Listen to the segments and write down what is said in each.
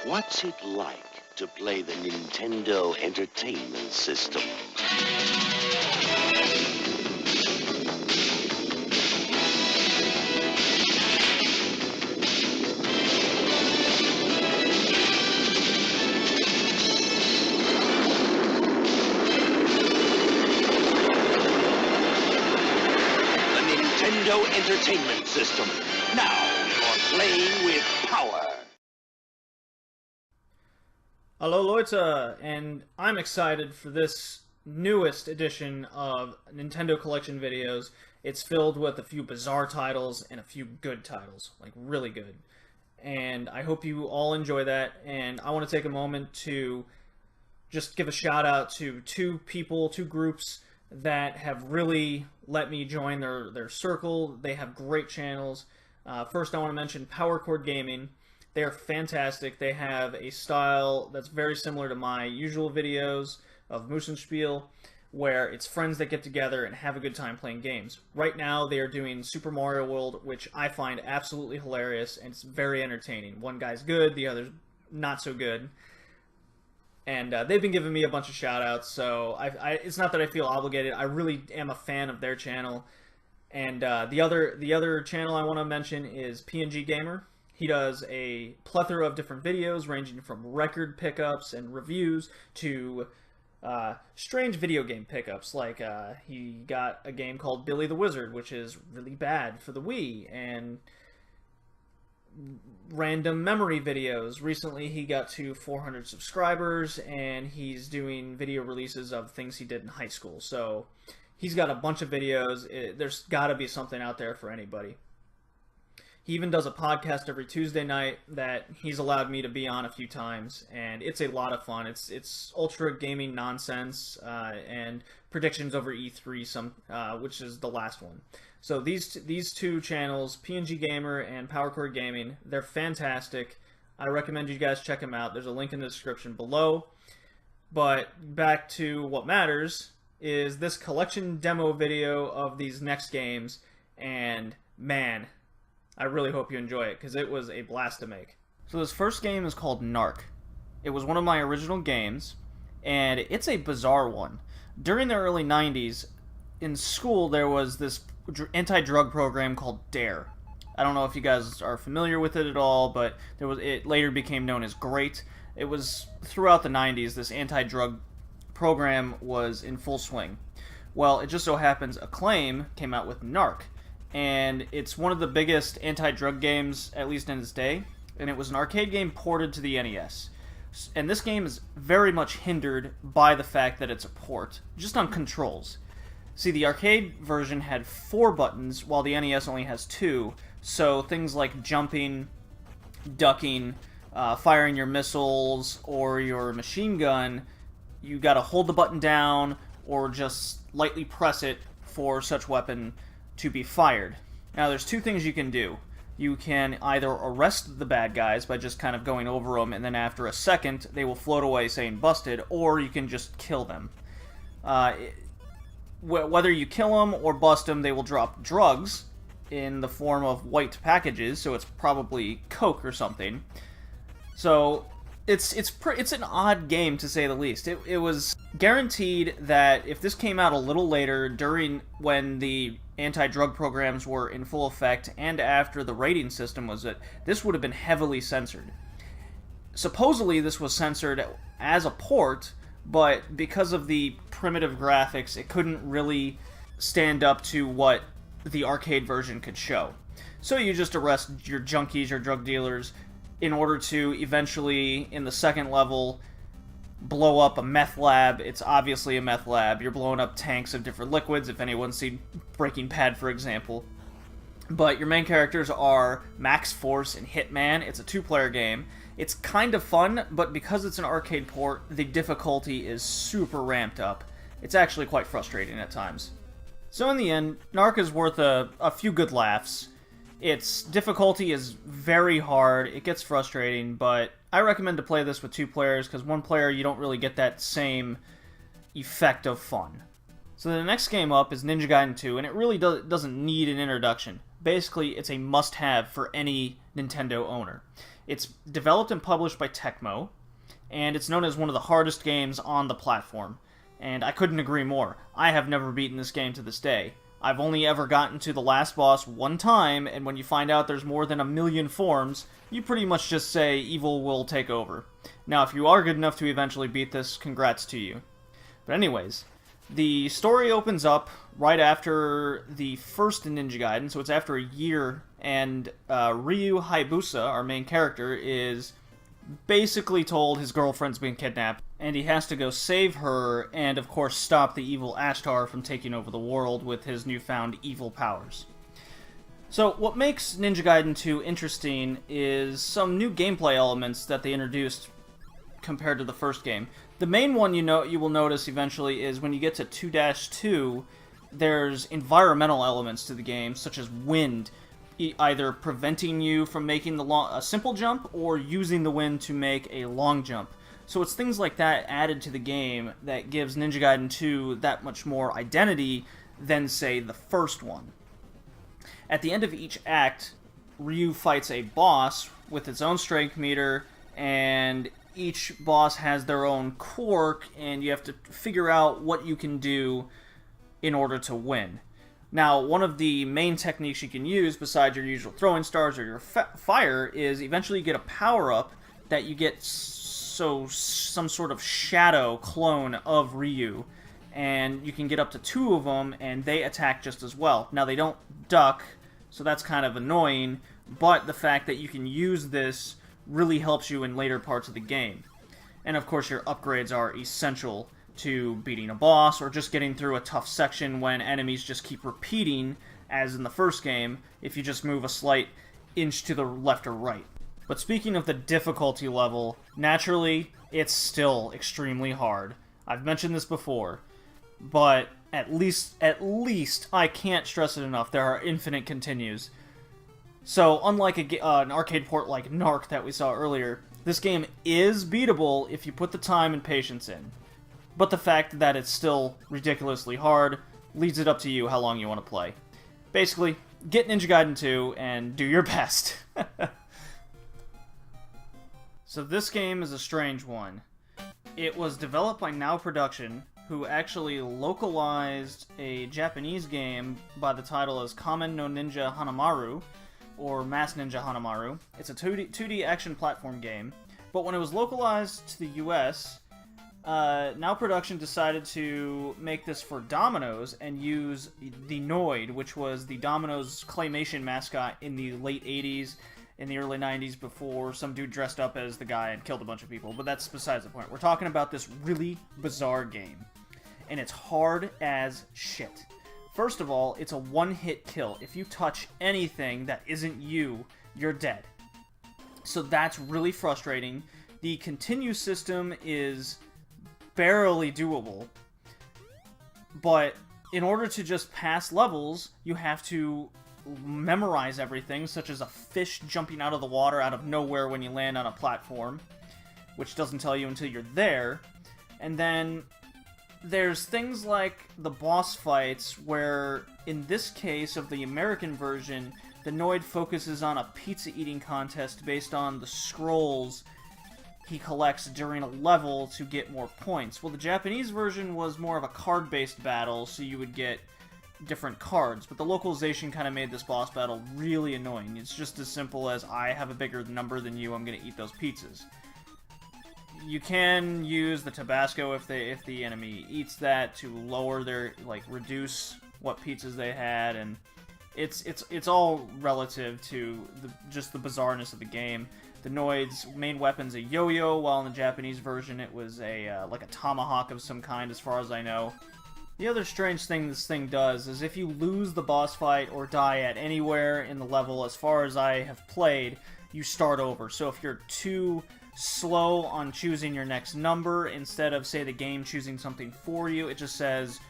What's it like to play the Nintendo Entertainment System? Nintendo Entertainment System. Now you're playing with power. Hello Leute, and I'm excited for this newest edition of Nintendo Collection videos. It's filled with a few bizarre titles and a few good titles, like really good. And I hope you all enjoy that, and I want to take a moment to just give a shout out to two groups that have really let me join their circle. They have great channels. First, I want to mention Power Chord Gaming. They are fantastic. They have a style that's very similar to my usual videos of Moosen Spiel, where it's friends that get together and have a good time playing games. Right now, they are doing Super Mario World, which I find absolutely hilarious, and it's very entertaining. One guy's good, the other's not so good. And they've been giving me a bunch of shout-outs, so it's not that I feel obligated. I really am a fan of their channel. And the other channel I want to mention is PNG Gamer. He does a plethora of different videos, ranging from record pickups and reviews to strange video game pickups. Like he got a game called Billy the Wizard, which is really bad for the Wii, and random memory videos. Recently he got to 400 subscribers, and he's doing video releases of things he did in high school. So he's got a bunch of videos. There's got to be something out there for anybody. He even does a podcast every Tuesday night that he's allowed me to be on a few times, and it's a lot of fun. It's ultra gaming nonsense and predictions over E3, which is the last one. So these two channels, PNG Gamer and Power Chord Gaming, they're fantastic. I recommend you guys check them out. There's a link in the description below. But back to what matters is this collection demo video of these next games, and man, I really hope you enjoy it, because it was a blast to make. So this first game is called Narc. It was one of my original games, and it's a bizarre one. During the early 90s, in school there was this anti-drug program called DARE. I don't know if you guys are familiar with it at all, but it later became known as GREAT. It was throughout the 90s, this anti-drug program was in full swing. Well, it just so happens Acclaim came out with Narc, and it's one of the biggest anti-drug games, at least in its day, and it was an arcade game ported to the NES. And this game is very much hindered by the fact that it's a port, just on controls. See, the arcade version had 4 buttons, while the NES only has 2, so things like jumping, ducking, firing your missiles, or your machine gun, you gotta hold the button down, or just lightly press it for such weapon to be fired. Now, there's 2 things you can do. You can either arrest the bad guys by just kind of going over them, and then after a second, they will float away saying busted, or you can just kill them. Whether you kill them or bust them, they will drop drugs in the form of white packages, so it's probably Coke or something. So it's an odd game, to say the least. It was guaranteed that if this came out a little later, during when the anti-drug programs were in full effect and after the rating system was this would have been heavily censored. Supposedly this was censored as a port, but because of the primitive graphics, it couldn't really stand up to what the arcade version could show. So you just arrest your junkies, your drug dealers, in order to eventually, in the second level, blow up a meth lab. It's obviously a meth lab. You're blowing up tanks of different liquids, if anyone's seen Breaking Bad, for example. But your main characters are Max Force and Hitman. It's a 2-player game. It's kind of fun, but because it's an arcade port, the difficulty is super ramped up. It's actually quite frustrating at times. So in the end, Narc is worth a few good laughs. Its difficulty is very hard, it gets frustrating, but I recommend to play this with 2 players, because 1 player you don't really get that same effect of fun. So the next game up is Ninja Gaiden 2, and it really doesn't need an introduction. Basically, it's a must-have for any Nintendo owner. It's developed and published by Tecmo, and it's known as one of the hardest games on the platform. And I couldn't agree more. I have never beaten this game to this day. I've only ever gotten to the last boss one time, and when you find out there's more than 1,000,000 forms, you pretty much just say evil will take over. Now, if you are good enough to eventually beat this, congrats to you. But anyways, the story opens up right after the first Ninja Gaiden, so it's after a year, and Ryu Hayabusa, our main character, is basically told his girlfriend's been kidnapped, and he has to go save her and, of course, stop the evil Ashtar from taking over the world with his newfound evil powers. So, what makes Ninja Gaiden 2 interesting is some new gameplay elements that they introduced compared to the first game. The main one you will notice eventually is when you get to 2-2, there's environmental elements to the game, such as wind, either preventing you from making a simple jump or using the wind to make a long jump. So it's things like that added to the game that gives Ninja Gaiden 2 that much more identity than, say, the first one. At the end of each act, Ryu fights a boss with its own strength meter, and each boss has their own quirk, and you have to figure out what you can do in order to win. Now, one of the main techniques you can use, besides your usual throwing stars or your fire, is eventually you get a power-up that you get some sort of shadow clone of Ryu, and you can get up to 2 of them, and they attack just as well. Now, they don't duck, so that's kind of annoying, but the fact that you can use this really helps you in later parts of the game. And of course, your upgrades are essential to beating a boss, or just getting through a tough section when enemies just keep repeating, as in the first game, if you just move a slight inch to the left or right. But speaking of the difficulty level, naturally, it's still extremely hard. I've mentioned this before, but at least, I can't stress it enough, there are infinite continues. So, unlike an arcade port like Narc that we saw earlier, this game is beatable if you put the time and patience in. But the fact that it's still ridiculously hard leads it up to you how long you want to play. Basically, get Ninja Gaiden 2 and do your best. So this game is a strange one. It was developed by Now Production, who actually localized a Japanese game by the title as Kamen no Ninja Honimaru, or Mass Ninja Honimaru. It's a 2D action platform game, but when it was localized to the US, Now Production decided to make this for Domino's and use the Noid, which was the Domino's claymation mascot in the late 80s, in the early 90s, before some dude dressed up as the guy and killed a bunch of people, but that's besides the point. We're talking about this really bizarre game, and it's hard as shit. First of all, it's a one-hit kill. If you touch anything that isn't you, you're dead. So that's really frustrating. The continue system is barely doable, but in order to just pass levels, you have to memorize everything, such as a fish jumping out of the water out of nowhere when you land on a platform, which doesn't tell you until you're there. And then there's things like the boss fights, where in this case of the American version, the Noid focuses on a pizza eating contest based on the scrolls he collects during a level to get more points. Well, the Japanese version was more of a card-based battle, so you would get different cards, but the localization kind of made this boss battle really annoying. It's just as simple as, I have a bigger number than you, I'm gonna eat those pizzas. You can use the Tabasco if the enemy eats that to lower their, reduce what pizzas they had, and it's all relative to just the bizarreness of the game. The Noid's main weapon's a yo-yo, while in the Japanese version it was a tomahawk of some kind, as far as I know. The other strange thing this thing does is if you lose the boss fight or die at anywhere in the level, as far as I have played, you start over. So if you're too slow on choosing your next number, instead of, say, the game choosing something for you, it just says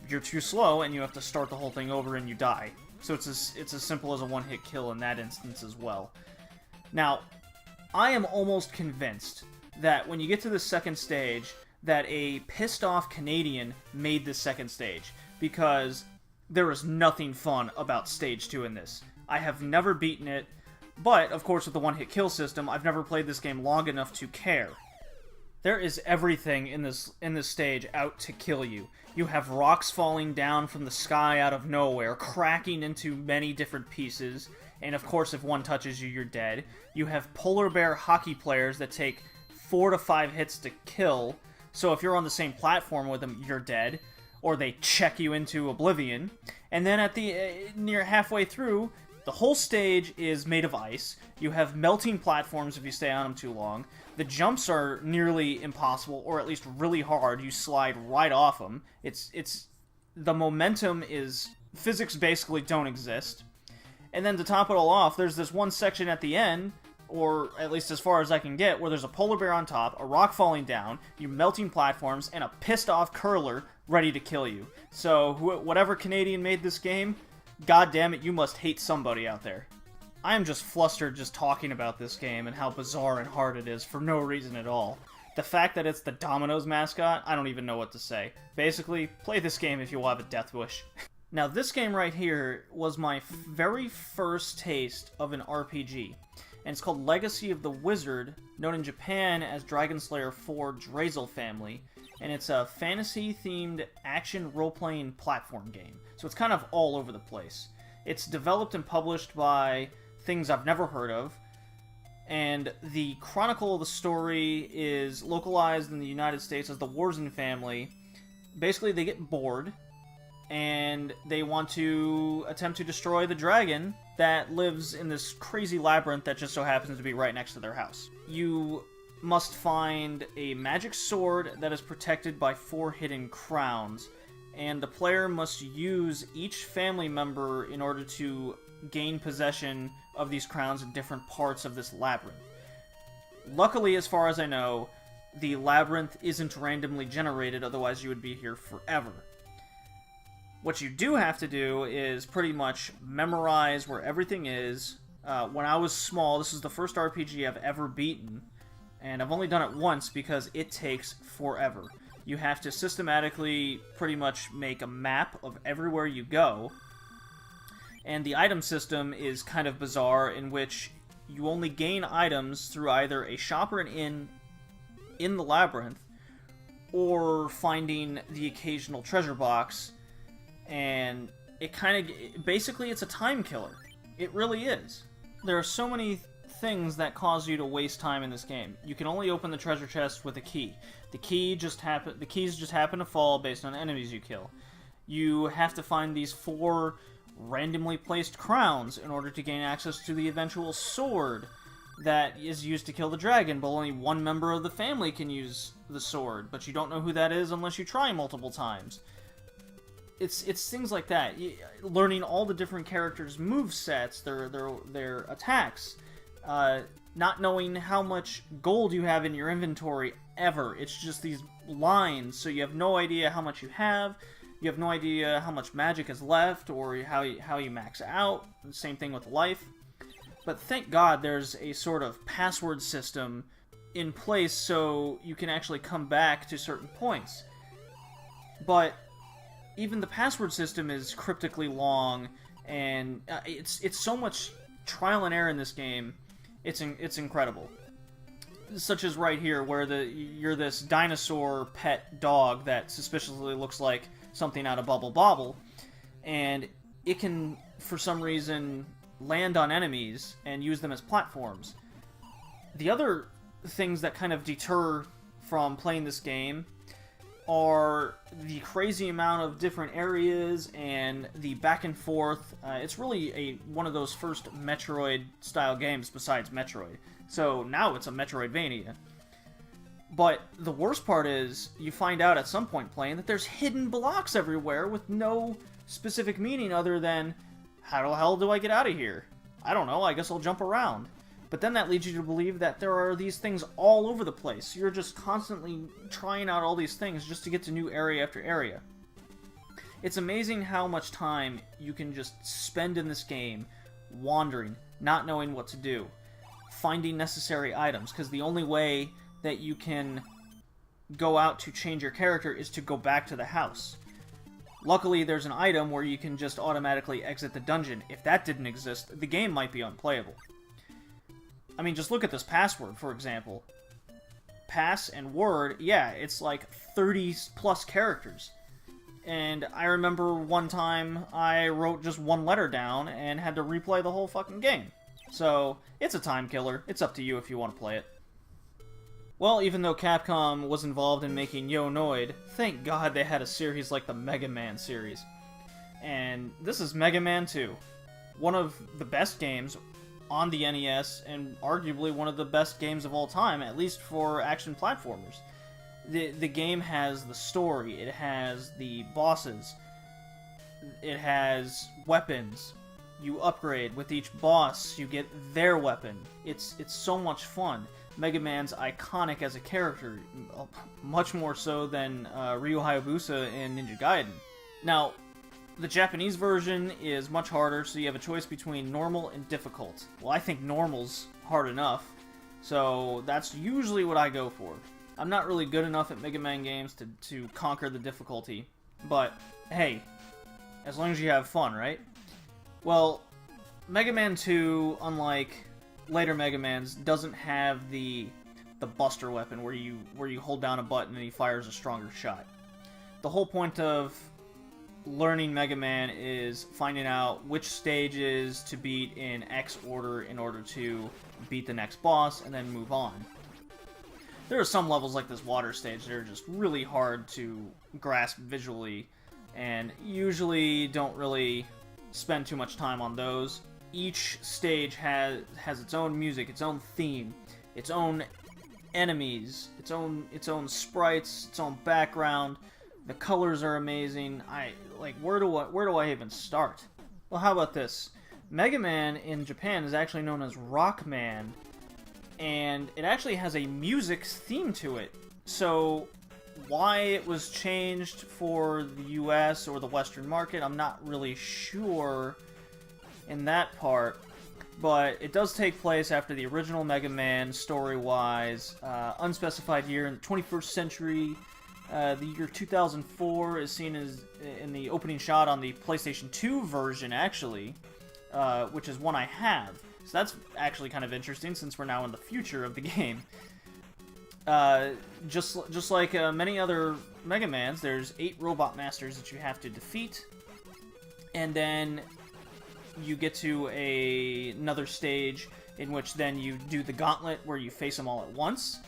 you're too slow and you have to start the whole thing over and you die. So it's as simple as a one-hit kill in that instance as well. Now, I am almost convinced that when you get to the second stage, that a pissed-off Canadian made this second stage, because there is nothing fun about Stage 2 in this. I have never beaten it. But, of course, with the one-hit kill system, I've never played this game long enough to care. There is everything in this stage out to kill you. You have rocks falling down from the sky out of nowhere, cracking into many different pieces, and of course if one touches you, you're dead. You have polar bear hockey players that take 4 to 5 hits to kill, so if you're on the same platform with them, you're dead, or they check you into oblivion. And then at the near halfway through, the whole stage is made of ice. You have melting platforms if you stay on them too long. The jumps are nearly impossible, or at least really hard. You slide right off them. The momentum is... Physics basically don't exist. And then to top it all off, there's this one section at the end, or at least as far as I can get, where there's a polar bear on top, a rock falling down, you melting platforms, and a pissed-off curler ready to kill you. So, whatever Canadian made this game, god damn it, you must hate somebody out there. I am just flustered just talking about this game and how bizarre and hard it is for no reason at all. The fact that it's the Domino's mascot, I don't even know what to say. Basically, play this game if you will have a death wish. Now, this game right here was my very first taste of an RPG, and it's called Legacy of the Wizard, known in Japan as Dragon Slayer 4 Drazel Family, and it's a fantasy-themed action role-playing platform game, so it's kind of all over the place. It's developed and published by things I've never heard of, and the chronicle of the story is localized in the United States as the Warzen family. Basically, they get bored, and they want to attempt to destroy the dragon that lives in this crazy labyrinth that just so happens to be right next to their house. You must find a magic sword that is protected by 4 hidden crowns, and the player must use each family member in order to gain possession of these crowns in different parts of this labyrinth. Luckily, as far as I know, the labyrinth isn't randomly generated, otherwise you would be here forever. What you do have to do is pretty much memorize where everything is. When I was small, this is the first RPG I've ever beaten, and I've only done it once because it takes forever. You have to systematically pretty much make a map of everywhere you go, and the item system is kind of bizarre, in which you only gain items through either a shop or an inn in the labyrinth, or finding the occasional treasure box, and it kind of... Basically, it's a time killer. It really is. There are so many things that cause you to waste time in this game. You can only open the treasure chest with a key. The keys just happen to fall based on enemies you kill. You have to find these 4 randomly placed crowns in order to gain access to the eventual sword that is used to kill the dragon, but only one member of the family can use the sword, but you don't know who that is unless you try multiple times. It's things like that. Learning all the different characters' movesets, their attacks, not knowing how much gold you have in your inventory ever. It's just these lines, so you have no idea how much you have. You have no idea how much magic is left, or how you max out. Same thing with life. But thank God there's a sort of password system in place so you can actually come back to certain points. But even the password system is cryptically long, and it's so much trial and error in this game. It's incredible. Such as right here, where you're this dinosaur pet dog that suspiciously looks like something out of Bubble Bobble, and it can, for some reason, land on enemies and use them as platforms. The other things that kind of deter from playing this game are the crazy amount of different areas and the back and forth. It's really one of those first Metroid-style games besides Metroid. So now it's a Metroidvania. But the worst part is, you find out at some point playing that there's hidden blocks everywhere with no specific meaning other than, how the hell do I get out of here? I don't know, I guess I'll jump around. But then that leads you to believe that there are these things all over the place. You're just constantly trying out all these things just to get to new area after area. It's amazing how much time you can just spend in this game wandering, not knowing what to do, finding necessary items, because the only way that you can go out to change your character is to go back to the house. Luckily, there's an item where you can just automatically exit the dungeon. If that didn't exist, the game might be unplayable. I mean, just look at this password, for example. Pass and word, yeah, it's like 30 plus characters. And I remember one time I wrote just one letter down and had to replay the whole fucking game. So, it's a time killer. It's up to you if you want to play it. Well, even though Capcom was involved in making Yo! Noid, thank God they had a series like the Mega Man series. And this is Mega Man 2. One of the best games on the NES, and arguably one of the best games of all time, at least for action platformers. The game has the story, it has the bosses, it has weapons. You upgrade with each boss, you get their weapon. It's so much fun. Mega Man's iconic as a character, much more so than Ryu Hayabusa in Ninja Gaiden. Now, the Japanese version is much harder, so you have a choice between normal and difficult. Well, I think normal's hard enough, so that's usually what I go for. I'm not really good enough at Mega Man games to conquer the difficulty, but hey, as long as you have fun, right? Well, Mega Man 2, unlike later Mega Mans, doesn't have the Buster weapon where you hold down a button and he fires a stronger shot. The whole point of learning Mega Man is finding out which stages to beat in X order in order to beat the next boss and then move on. There are some levels like this water stage that are just really hard to grasp visually, and usually don't really spend too much time on those. Each stage has its own music, its own theme, its own enemies, its own sprites, its own background. The colors are amazing. Where do I even start? Well, how about this? Mega Man in Japan is actually known as Rockman, and it actually has a music theme to it. So why it was changed for the US or the Western market, I'm not really sure in that part, but it does take place after the original Mega Man, story-wise. Unspecified year in the 21st century. The year 2004 is seen as in the opening shot on the PlayStation 2 version, actually, which is one I have. So that's actually kind of interesting, since we're now in the future of the game. Just like many other Mega Mans, there's 8 Robot Masters that you have to defeat, and then you get to another stage in which then you do the gauntlet where you face them all at once.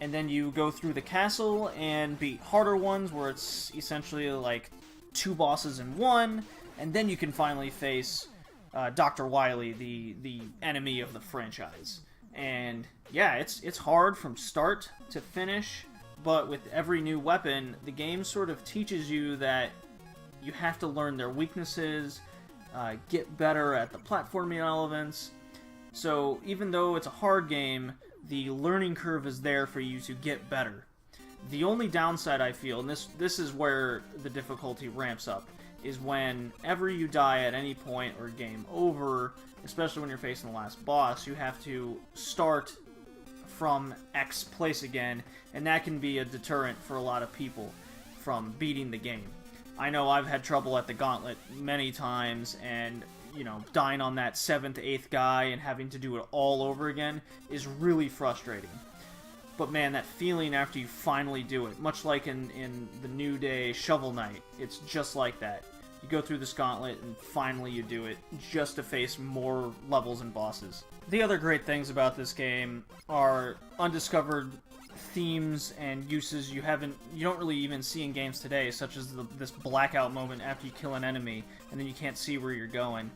And then you go through the castle and beat harder ones, where it's essentially like 2 bosses in one, and then you can finally face Dr. Wily, the enemy of the franchise. And yeah, it's hard from start to finish, but with every new weapon, the game sort of teaches you that you have to learn their weaknesses, get better at the platforming elements. So even though it's a hard game, the learning curve is there for you to get better. The only downside I feel, and this is where the difficulty ramps up, is whenever you die at any point or game over, especially when you're facing the last boss, you have to start from X place again, and that can be a deterrent for a lot of people from beating the game. I know I've had trouble at the gauntlet many times, and dying on that 7th, 8th guy and having to do it all over again is really frustrating. But man, that feeling after you finally do it, much like in the New Day Shovel Knight, it's just like that. You go through this gauntlet and finally you do it, just to face more levels and bosses. The other great things about this game are undiscovered themes and uses you don't really even see in games today, such as this blackout moment after you kill an enemy and then you can't see where you're going.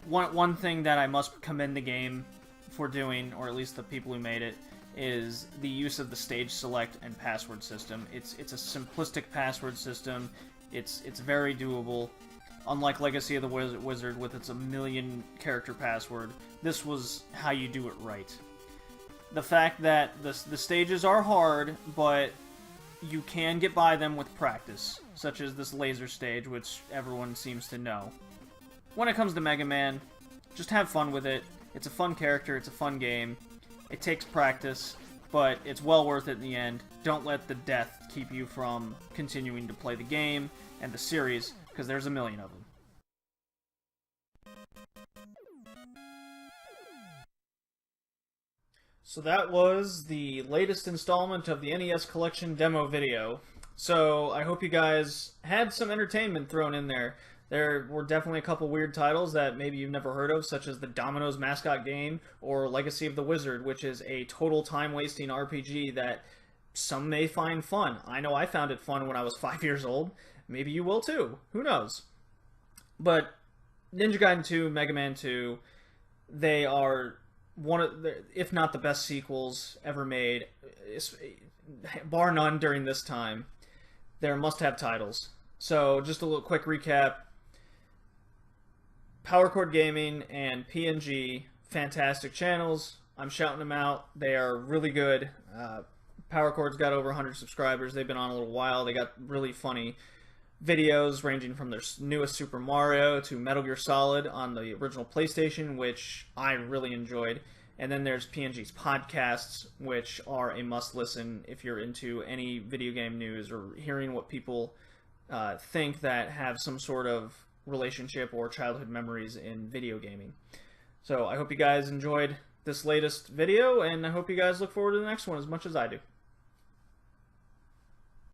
One thing that I must commend the game for doing, or at least the people who made it, is the use of the stage select and password system. It's a simplistic password system. It's very doable. Unlike Legacy of the Wizard with its 1 million character password, this was how you do it right. The fact that the stages are hard, but you can get by them with practice, such as this laser stage, which everyone seems to know. When it comes to Mega Man, just have fun with it. It's a fun character, it's a fun game. It takes practice, but it's well worth it in the end. Don't let the death keep you from continuing to play the game and the series, because there's 1 million of them. So that was the latest installment of the NES Collection demo video. So I hope you guys had some entertainment thrown in there. There were definitely a couple weird titles that maybe you've never heard of, such as the Domino's mascot game or Legacy of the Wizard, which is a total time-wasting RPG that some may find fun. I know I found it fun when I was 5 years old. Maybe you will too. Who knows? But Ninja Gaiden 2, Mega Man 2, they are one of the, if not the best sequels ever made, bar none during this time. They're must-have titles. So just a little quick recap. Power Chord Gaming and P&G, fantastic channels. I'm shouting them out. They are really good. Power Chord's got over 100 subscribers. They've been on a little while. They got really funny videos ranging from their newest Super Mario to Metal Gear Solid on the original PlayStation, which I really enjoyed. And then there's P&G's podcasts, which are a must-listen if you're into any video game news or hearing what people think that have some sort of relationship or childhood memories in video gaming. So I hope you guys enjoyed this latest video, and I hope you guys look forward to the next one as much as I do.